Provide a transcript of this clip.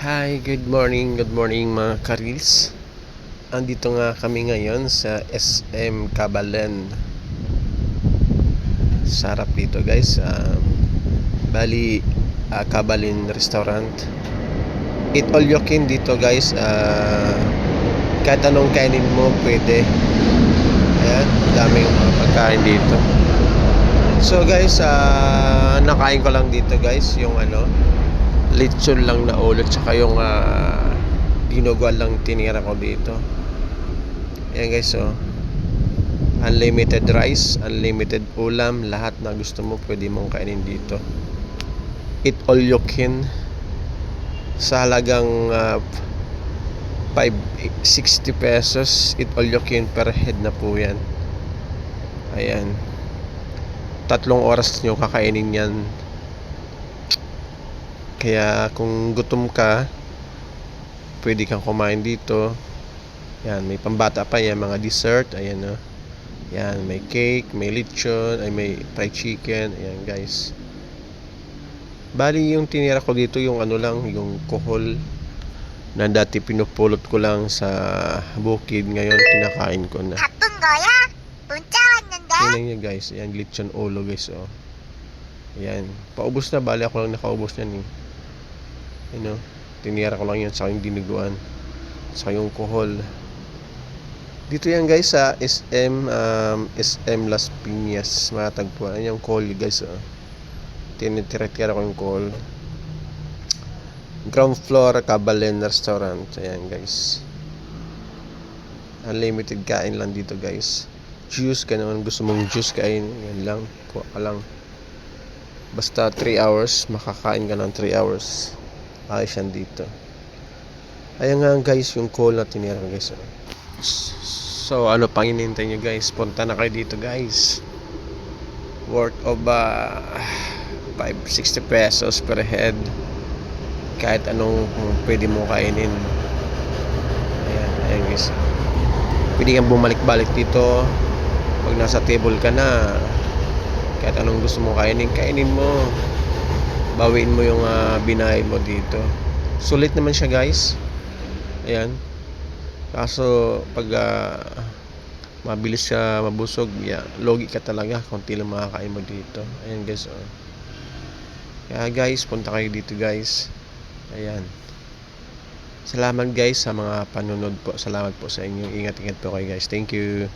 Hi, good morning mga karils. Andito nga kami ngayon sa SM Cabalen. Sarap dito guys. Cabalen Restaurant. Eat all you can dito guys. Kahit anong kainin mo pwede. Ayan, daming mga pagkain dito. So guys, nakain ko lang dito guys yung lechon lang na ulo tsaka yung dinuguan lang tinira ko dito. Ayan guys, unlimited rice, unlimited ulam, lahat na gusto mo pwede mong kainin dito. Eat all you can sa halagang 560 pesos. Eat all you can per head na po yan. Ayan, 3 oras nyo kakainin yan. Kaya kung gutom ka, pwede kang kumain dito. Yan, may pambata pa yan, mga dessert. Ayan, no. Yan, may cake, may lechon, may fried chicken. Ayan, guys. Bali, yung tinira ko dito, yung yung kohol na dati pinupulot ko lang sa bukid. Ngayon, kinakain ko na. Tingnan nyo, guys. Ayan, lechon ulo, guys, Ayan, paubos na. Bali, ako lang nakaubos niyan, tinira ko lang yan sa yung dinuguan sa yung kohol. Dito yan guys sa SM Las Piñas, matagpuan yung kohol guys. Tinitira ko yung kohol. Ground floor, Cabalen Restaurant. Ayan guys, unlimited kain lang dito guys. Juice ka naman, gusto mong juice kain, yan lang, kuha ka lang. Basta 3 hours, makakain ka ng 3 hours. Ayos yan dito. Ayan nga guys, yung call na tinira guys. So ano pang hinihintay nyo guys? Punta na kayo dito guys. Worth of 560 pesos per head. Kahit anong pwede mo kainin. Ayan guys. Pwede kang bumalik-balik dito. Pag nasa table ka na, kahit anong gusto mo kainin mo. Bawiin mo yung binayad mo dito. Sulit naman siya guys. Ayan. Kaso pag mabilis siya mabusog, logi ka talaga. Konti lang makakain mo dito. Ayan guys. Kaya guys, punta kayo dito guys. Ayan. Salamat guys sa mga panunod po. Salamat po sa inyo. Ingat-ingat po kayo guys. Thank you.